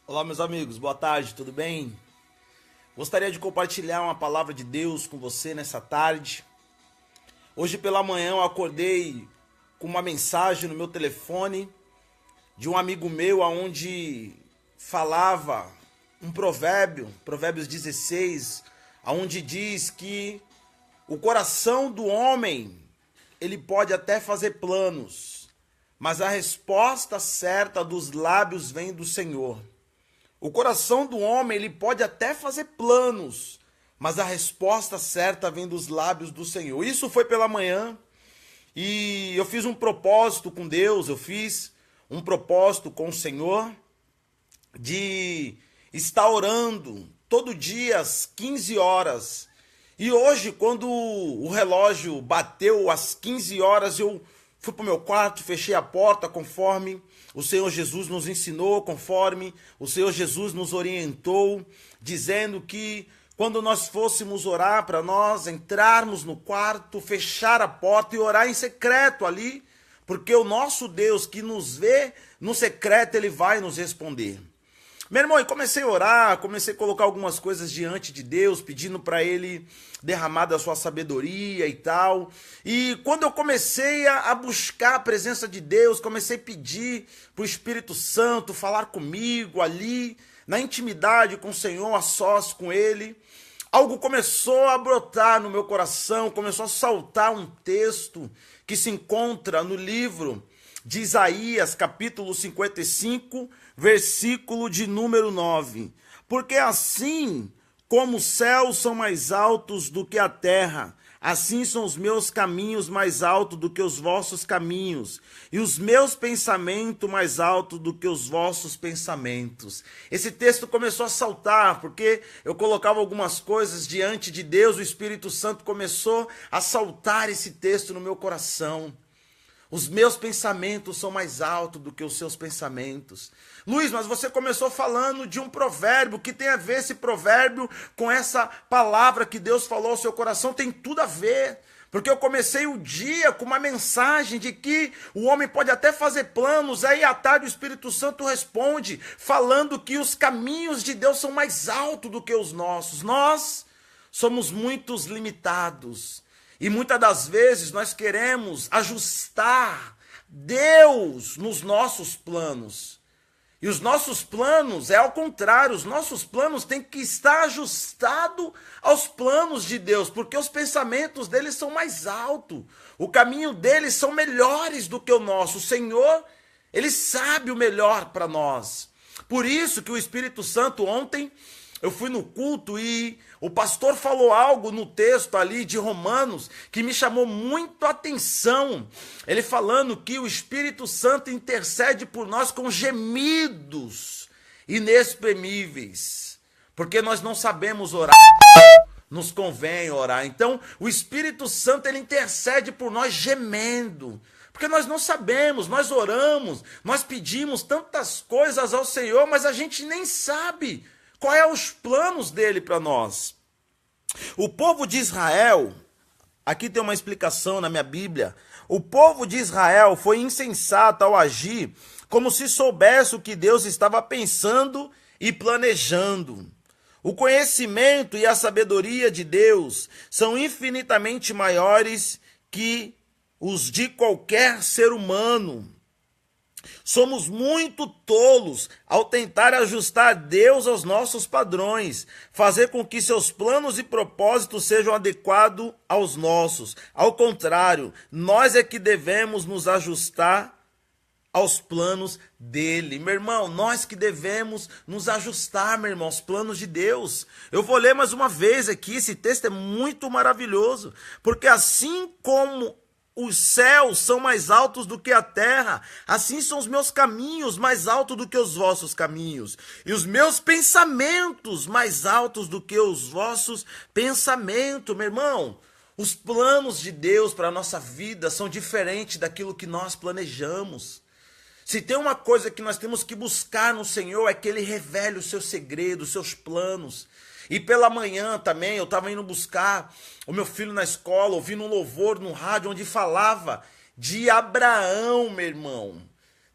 Olá, meus amigos, boa tarde, tudo bem? Gostaria de compartilhar uma palavra de Deus com você nessa tarde. Hoje pela manhã eu acordei com uma mensagem no meu telefone de um amigo meu onde falava um provérbio, Provérbios 16, onde diz que o coração do homem, ele pode até fazer planos, mas a resposta certa dos lábios vem do Senhor. O coração do homem, ele pode até fazer planos, mas a resposta certa vem dos lábios do Senhor. Isso foi pela manhã e eu fiz um propósito com Deus, eu fiz um propósito com o Senhor de estar orando todo dia às 15 horas. E hoje, quando o relógio bateu às 15 horas, eu fui para o meu quarto, fechei a porta conforme o Senhor Jesus nos ensinou, conforme o Senhor Jesus nos orientou, dizendo que quando nós fôssemos orar, para nós entrarmos no quarto, fechar a porta e orar em secreto ali, porque o nosso Deus que nos vê no secreto, ele vai nos responder. Meu irmão, eu comecei a orar, comecei a colocar algumas coisas diante de Deus, pedindo para Ele derramar da sua sabedoria e tal. E quando eu comecei a buscar a presença de Deus, comecei a pedir para o Espírito Santo falar comigo ali, na intimidade com o Senhor, a sós com Ele, algo começou a brotar no meu coração, começou a saltar um texto que se encontra no livro de Isaías, capítulo 55, versículo de número 9. Porque assim como os céus são mais altos do que a terra, assim são os meus caminhos mais altos do que os vossos caminhos, e os meus pensamentos mais altos do que os vossos pensamentos. Esse texto começou a saltar, porque eu colocava algumas coisas diante de Deus, o Espírito Santo começou a saltar esse texto no meu coração. Os meus pensamentos são mais altos do que os seus pensamentos. Luiz, mas você começou falando de um provérbio. Que tem a ver esse provérbio com essa palavra que Deus falou ao seu coração? Tem tudo a ver. Porque eu comecei o dia com uma mensagem de que o homem pode até fazer planos. Aí à tarde o Espírito Santo responde, falando que os caminhos de Deus são mais altos do que os nossos. Nós somos muito limitados. E muitas das vezes nós queremos ajustar Deus nos nossos planos. E os nossos planos é ao contrário, os nossos planos têm que estar ajustados aos planos de Deus, porque os pensamentos deles são mais altos, o caminho deles são melhores do que o nosso. O Senhor, ele sabe o melhor para nós. Por isso que o Espírito Santo ontem, eu fui no culto e o pastor falou algo no texto ali de Romanos que me chamou muito a atenção. Ele falando que o Espírito Santo intercede por nós com gemidos inexprimíveis. Porque nós não sabemos orar, nos convém orar. Então, o Espírito Santo, ele intercede por nós gemendo. Porque nós não sabemos, nós oramos, nós pedimos tantas coisas ao Senhor, mas a gente nem sabe quais são os planos dele para nós. O povo de Israel, aqui tem uma explicação na minha Bíblia, o povo de Israel foi insensato ao agir como se soubesse o que Deus estava pensando e planejando. O conhecimento e a sabedoria de Deus são infinitamente maiores que os de qualquer ser humano. Somos muito tolos ao tentar ajustar Deus aos nossos padrões, fazer com que seus planos e propósitos sejam adequados aos nossos. Ao contrário, nós é que devemos nos ajustar aos planos dele. Meu irmão, nós que devemos nos ajustar, meu irmão, aos planos de Deus. Eu vou ler mais uma vez aqui, esse texto é muito maravilhoso, porque assim como os céus são mais altos do que a terra, assim são os meus caminhos mais altos do que os vossos caminhos, e os meus pensamentos mais altos do que os vossos pensamentos. Meu irmão, os planos de Deus para a nossa vida são diferentes daquilo que nós planejamos. Se tem uma coisa que nós temos que buscar no Senhor é que Ele revele os seus segredos, os seus planos. E pela manhã também eu estava indo buscar o meu filho na escola, ouvindo um louvor no rádio onde falava de Abraão, meu irmão.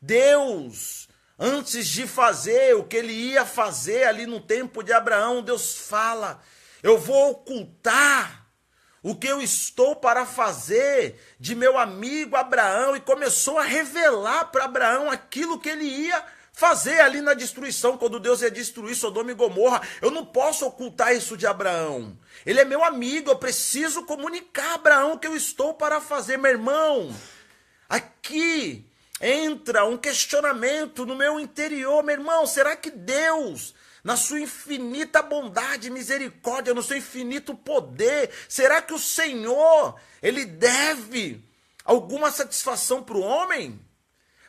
Deus Antes de fazer o que ele ia fazer ali no tempo de Abraão, Deus fala: eu vou ocultar o que eu estou para fazer de meu amigo Abraão. E começou a revelar para Abraão aquilo que ele ia fazer ali na destruição, quando Deus ia destruir Sodoma e Gomorra. Eu não posso ocultar isso de Abraão. Ele é meu amigo, eu preciso comunicar a Abraão o que eu estou para fazer. Meu irmão, aqui entra um questionamento no meu interior. Meu irmão, será que Deus, na sua infinita bondade e misericórdia, no seu infinito poder, será que o Senhor, ele deve alguma satisfação para o homem?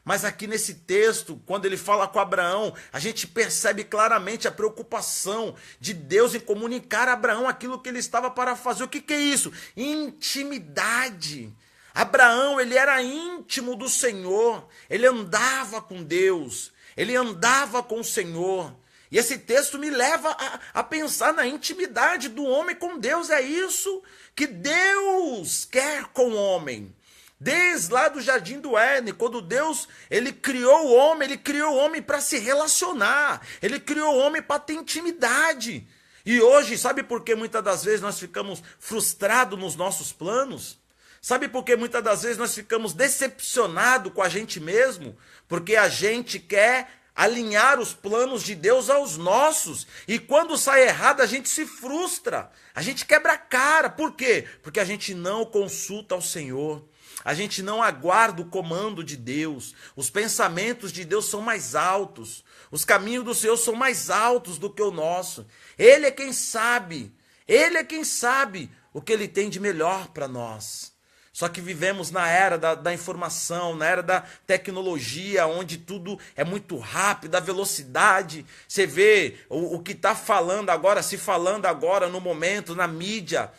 Mas aqui nesse texto, quando ele fala com Abraão, a gente percebe claramente a preocupação de Deus em comunicar a Abraão aquilo que ele estava para fazer. O que é isso? Intimidade. Abraão, ele era íntimo do Senhor, ele andava com Deus, ele andava com o Senhor. E esse texto me leva a pensar na intimidade do homem com Deus. É isso que Deus quer com o homem. Desde lá do Jardim do Éden, quando Deus ele criou o homem para se relacionar. Ele criou o homem para ter intimidade. E hoje, sabe por que muitas das vezes nós ficamos frustrados nos nossos planos? Sabe por que muitas das vezes nós ficamos decepcionados com a gente mesmo? Porque a gente quer alinhar os planos de Deus aos nossos. E quando sai errado, a gente se frustra. A gente quebra a cara. Por quê? Porque a gente não consulta ao Senhor. A gente não aguarda o comando de Deus. Os pensamentos de Deus são mais altos. Os caminhos do Senhor são mais altos do que o nosso. Ele é quem sabe. Ele é quem sabe o que Ele tem de melhor para nós. Só que vivemos na era da informação, na era da tecnologia, onde tudo é muito rápido, a velocidade. Você vê o que está falando agora, se falando agora no momento, na mídia,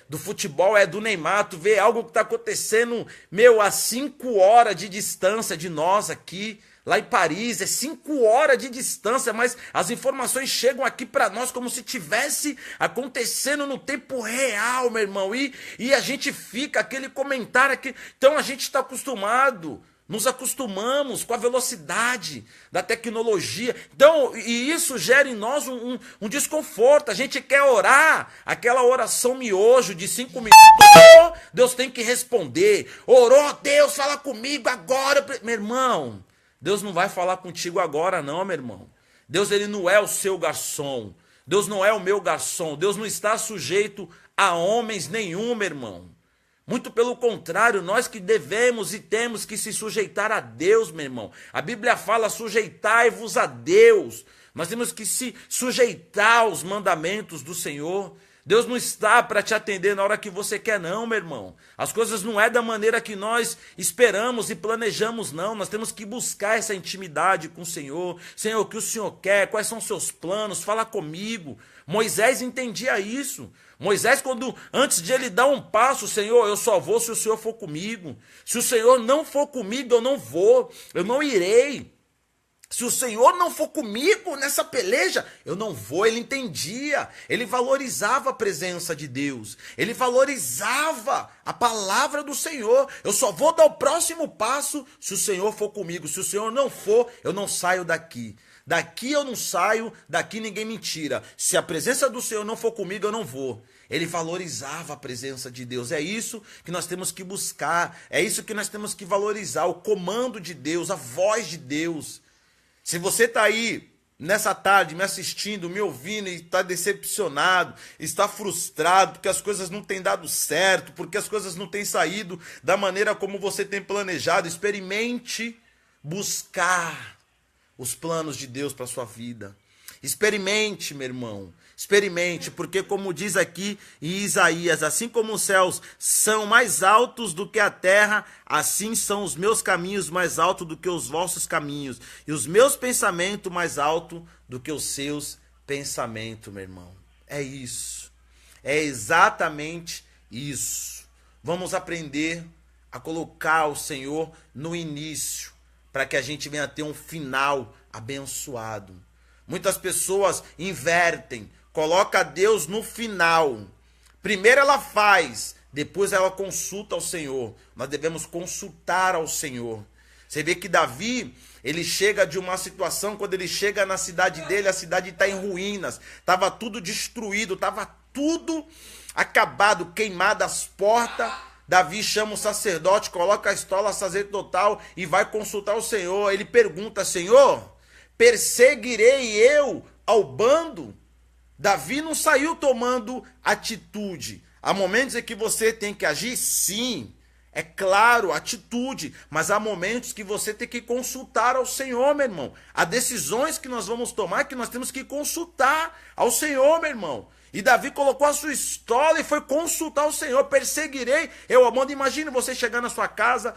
do futebol, do Neymar. Tu vê algo que está acontecendo, a 5 horas de distância de nós aqui, lá em Paris, 5 horas de distância, mas as informações chegam aqui para nós como se tivesse acontecendo no tempo real, meu irmão, e a gente fica, aquele comentário aqui, então a gente está acostumado, nos acostumamos com a velocidade da tecnologia, então, e isso gera em nós um desconforto. A gente quer orar, aquela oração miojo de 5 minutos, Deus tem que responder, orou, Deus fala comigo agora, meu irmão. Deus não vai falar contigo agora não, meu irmão. Deus, ele não é o seu garçom. Deus não é o meu garçom. Deus não está sujeito a homens nenhum, meu irmão. Muito pelo contrário, nós que devemos e temos que se sujeitar a Deus, meu irmão. A Bíblia fala: sujeitai-vos a Deus. Nós temos que se sujeitar aos mandamentos do Senhor. Deus não está para te atender na hora que você quer não, meu irmão. As coisas não é da maneira que nós esperamos e planejamos, não. Nós temos que buscar essa intimidade com o Senhor. Senhor, o que o Senhor quer? Quais são os seus planos? Fala comigo. Moisés entendia isso. Moisés, antes de ele dar um passo, Senhor, eu só vou se o Senhor for comigo. Se o Senhor não for comigo, eu não vou. Eu não irei. Se o Senhor não for comigo nessa peleja, eu não vou. Ele entendia, ele valorizava a presença de Deus, ele valorizava a palavra do Senhor. Eu só vou dar o próximo passo se o Senhor for comigo. Se o Senhor não for, eu não saio daqui. Daqui eu não saio, daqui ninguém me tira. Se a presença do Senhor não for comigo, eu não vou. Ele valorizava a presença de Deus. É isso que nós temos que buscar, é isso que nós temos que valorizar, o comando de Deus, a voz de Deus. Se você está aí nessa tarde me assistindo, me ouvindo e está decepcionado, está frustrado porque as coisas não têm dado certo, porque as coisas não têm saído da maneira como você tem planejado, experimente buscar os planos de Deus para a sua vida. Experimente, meu irmão. Experimente, porque como diz aqui em Isaías, assim como os céus são mais altos do que a terra, assim são os meus caminhos mais altos do que os vossos caminhos, e os meus pensamentos mais altos do que os seus pensamentos, meu irmão. É isso. É exatamente isso. Vamos aprender a colocar o Senhor no início, para que a gente venha ter um final abençoado. Muitas pessoas invertem, coloca Deus no final. Primeiro ela faz, depois ela consulta ao Senhor. Nós devemos consultar ao Senhor. Você vê que Davi, Ele chega de uma situação, quando ele chega na cidade dele, a cidade está em ruínas, estava tudo destruído, estava tudo acabado, queimado as portas. Davi chama o sacerdote, coloca a estola sacerdotal e vai consultar o Senhor. Ele pergunta: Senhor, perseguirei eu ao bando? Davi não saiu tomando atitude. Há momentos em que você tem que agir, sim, é claro, atitude, mas há momentos que você tem que consultar ao Senhor, meu irmão. Há decisões que nós vamos tomar que nós temos que consultar ao Senhor, meu irmão. E Davi colocou a sua estola e foi consultar o Senhor. Perseguirei eu ao bando. Imagine você chegar na sua casa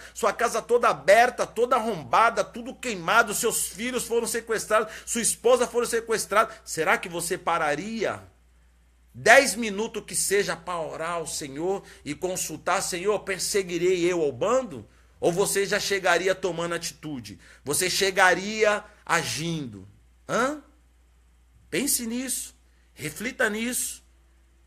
toda aberta, toda arrombada, tudo queimado, seus filhos foram sequestrados, sua esposa foram sequestrados. Será que você pararia 10 minutos que seja para orar ao Senhor e consultar: Senhor, perseguirei eu ao bando? Ou você já chegaria tomando atitude? Você chegaria agindo? Pense nisso. Reflita nisso.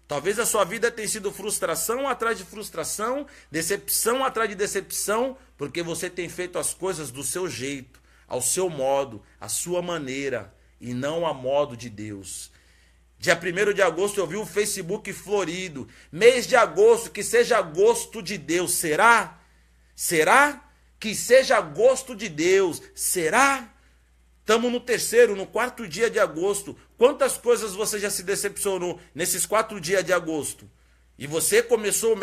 Talvez a sua vida tenha sido frustração atrás de frustração, decepção atrás de decepção, porque você tem feito as coisas do seu jeito, ao seu modo, à sua maneira, e não a modo de Deus. Dia 1º de agosto eu vi o Facebook florido. Mês de agosto, que seja gosto de Deus. Será? Será? Que seja gosto de Deus. Será? Estamos no 3º, no 4º dia de agosto. Quantas coisas você já se decepcionou nesses 4 dias de agosto? E você começou o mês